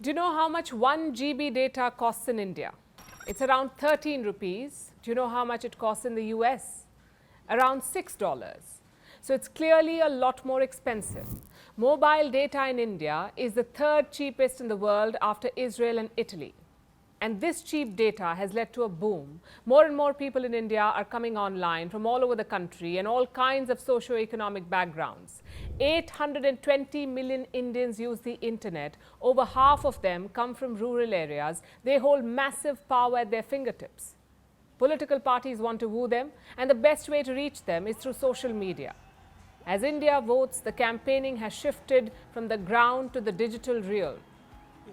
Do you know how much 1 GB data costs in India? It's around 13 rupees. Do you know how much it costs in the US? Around $6. So it's clearly a lot more expensive. Mobile data in India is the third cheapest in the world after Israel and Italy. And this cheap data has led to a boom. More and more people in India are coming online from all over the country and all kinds of socio-economic backgrounds. 820 million Indians use the internet. Over half of them come from rural areas. They hold massive power at their fingertips. Political parties want to woo them, and the best way to reach them is through social media. As India votes, the campaigning has shifted from the ground to the digital realm.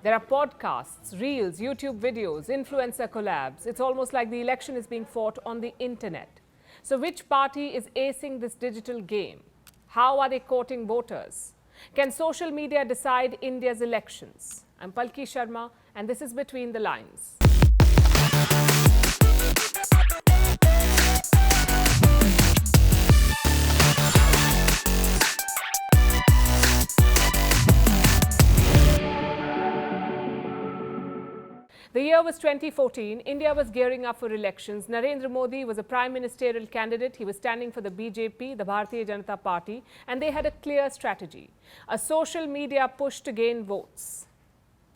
There are podcasts, reels, YouTube videos, influencer collabs. It's almost like the election is being fought on the internet. So which party is acing this digital game? How are they courting voters? Can social media decide India's elections? I'm Palki Sharma, and this is Between the Lines. The year was 2014. India was gearing up for elections. Narendra Modi was a prime ministerial candidate. He was standing for the BJP, the Bharatiya Janata Party, and they had a clear strategy, a social media push to gain votes.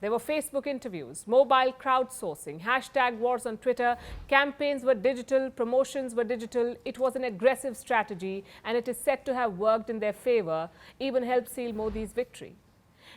There were Facebook interviews, mobile crowdsourcing, hashtag wars on Twitter, campaigns were digital, promotions were digital. It was an aggressive strategy, and it is said to have worked in their favor, even helped seal Modi's victory.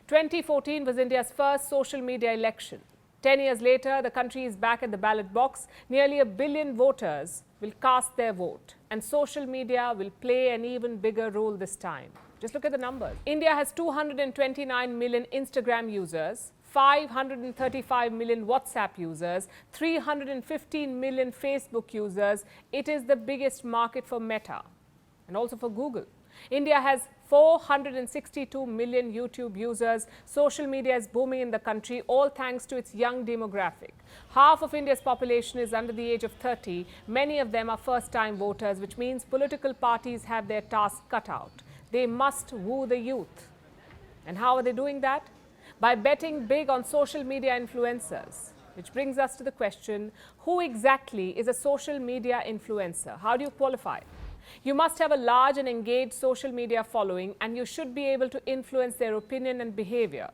2014 was India's first social media election. 10 years later, the country is back at the ballot box. Nearly 1 billion voters will cast their vote, and social media will play an even bigger role this time. Just look at the numbers. India has 229 million Instagram users, 535 million WhatsApp users, 315 million Facebook users. It is the biggest market for Meta and also for Google. India has 462 million YouTube users. Social media is booming in the country, all thanks to its young demographic. Half of India's population is under the age of 30. Many of them are first-time voters, which means political parties have their task cut out. They must woo the youth. And how are they doing that? By betting big on social media influencers. Which brings us to the question, who exactly is a social media influencer? How do you qualify? You must have a large and engaged social media following, and you should be able to influence their opinion and behavior.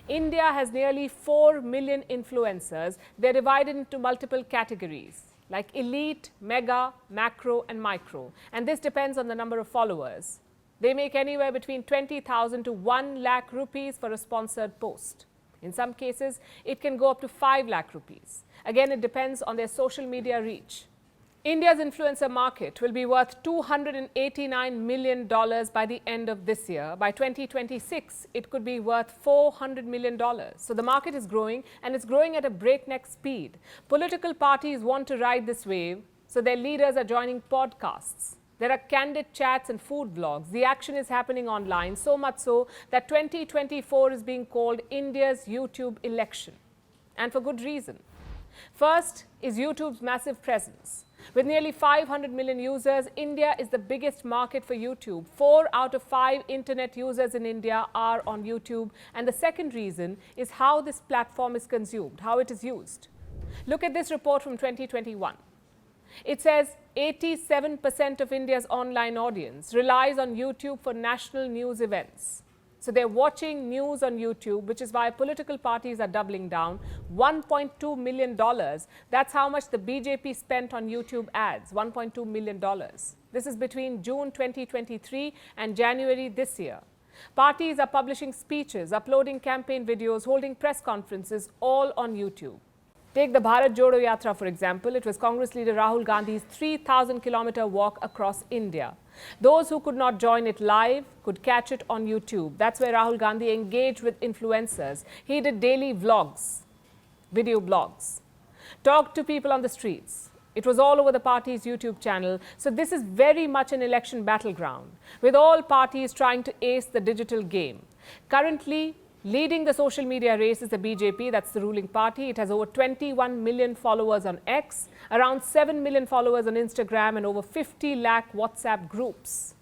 India has nearly 4 million influencers. They're divided into multiple categories like elite, mega, macro, and micro. And this depends on the number of followers. They make anywhere between 20,000 to 1 lakh rupees for a sponsored post. In some cases, it can go up to 5 lakh rupees. Again, it depends on their social media reach. India's influencer market will be worth $289 million by the end of this year. By 2026, it could be worth $400 million. So the market is growing, and it's growing at a breakneck speed. Political parties want to ride this wave, so their leaders are joining podcasts. There are candid chats and food vlogs. The action is happening online, so much so that 2024 is being called India's YouTube election. And for good reason. First is YouTube's massive presence. With nearly 500 million users, India is the biggest market for YouTube. 4 out of 5 internet users in India are on YouTube. And the second reason is how this platform is consumed, how it is used. Look at this report from 2021. It says 87% of India's online audience relies on YouTube for national news events. So they're watching news on YouTube, which is why political parties are doubling down. $1.2 million. That's how much the BJP spent on YouTube ads, $1.2 million. This is between June 2023 and January this year. Parties are publishing speeches, uploading campaign videos, holding press conferences, all on YouTube. Take the Bharat Jodo Yatra, for example. It was Congress leader Rahul Gandhi's 3,000-kilometer walk across India. Those who could not join it live could catch it on YouTube. That's where Rahul Gandhi engaged with influencers. He did daily vlogs, video blogs, talked to people on the streets. It was all over the party's YouTube channel. So this is very much an election battleground, with all parties trying to ace the digital game. Currently, leading the social media race is the BJP, that's the ruling party. It has over 21 million followers on X, around 7 million followers on Instagram, and over 50 lakh WhatsApp groups.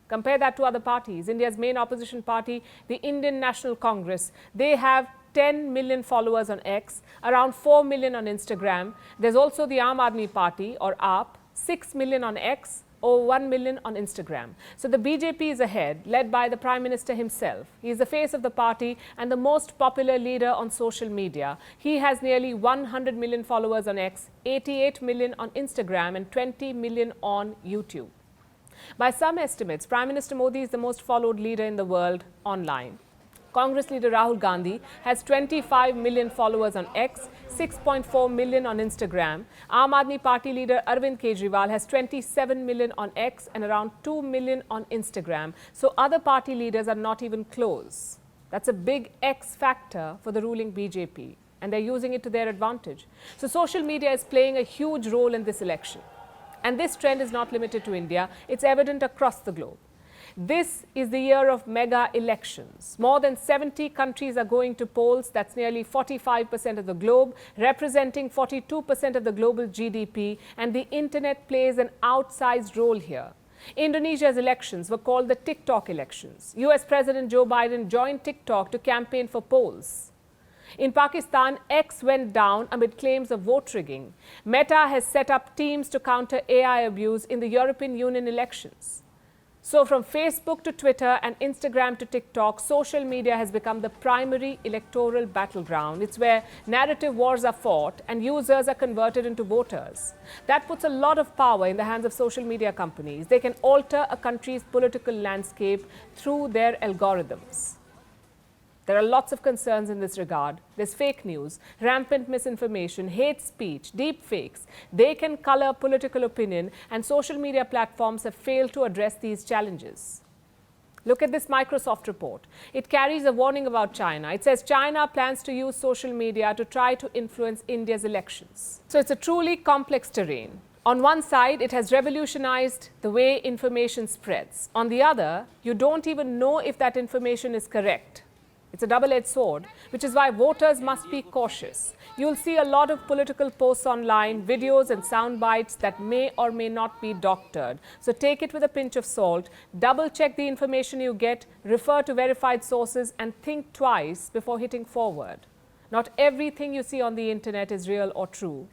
Compare that to other parties. India's main opposition party, the Indian National Congress, they have 10 million followers on X, around 4 million on Instagram. There's also the Aam Aadmi Party, or AAP, 6 million on X, over 1 million on Instagram. So the BJP is ahead, led by the Prime Minister himself. He is the face of the party and the most popular leader on social media. He has nearly 100 million followers on X, 88 million on Instagram and 20 million on YouTube. By some estimates, Prime Minister Modi is the most followed leader in the world online. Congress leader Rahul Gandhi has 25 million followers on X, 6.4 million on Instagram. Aam Aadmi Party leader Arvind Kejriwal has 27 million on X and around 2 million on Instagram. So other party leaders are not even close. That's a big X factor for the ruling BJP, and they're using it to their advantage. So social media is playing a huge role in this election. And this trend is not limited to India. It's evident across the globe. This is the year of mega elections. More than 70 countries are going to polls. That's nearly 45% of the globe, representing 42% of the global GDP. And the internet plays an outsized role here. Indonesia's elections were called the TikTok elections. US President Joe Biden joined TikTok to campaign for polls. In Pakistan, X went down amid claims of vote rigging. Meta has set up teams to counter AI abuse in the European Union elections. So from Facebook to Twitter and Instagram to TikTok, social media has become the primary electoral battleground. It's where narrative wars are fought and users are converted into voters. That puts a lot of power in the hands of social media companies. They can alter a country's political landscape through their algorithms. There are lots of concerns in this regard. There's fake news, rampant misinformation, hate speech, deep fakes. They can color political opinion, and social media platforms have failed to address these challenges. Look at this Microsoft report. It carries a warning about China. It says China plans to use social media to try to influence India's elections. So it's a truly complex terrain. On one side, it has revolutionized the way information spreads. On the other, you don't even know if that information is correct. It's a double-edged sword, which is why voters must be cautious. You'll see a lot of political posts online, videos and sound bites that may or may not be doctored. So take it with a pinch of salt, double-check the information you get, refer to verified sources and think twice before hitting forward. Not everything you see on the internet is real or true,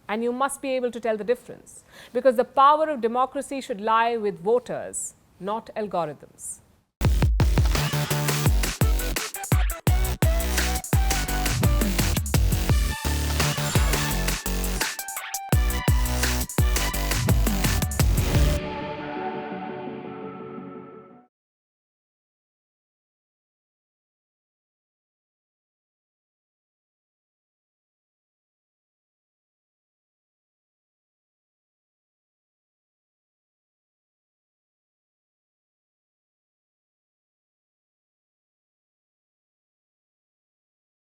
and you must be able to tell the difference, because the power of democracy should lie with voters, not algorithms.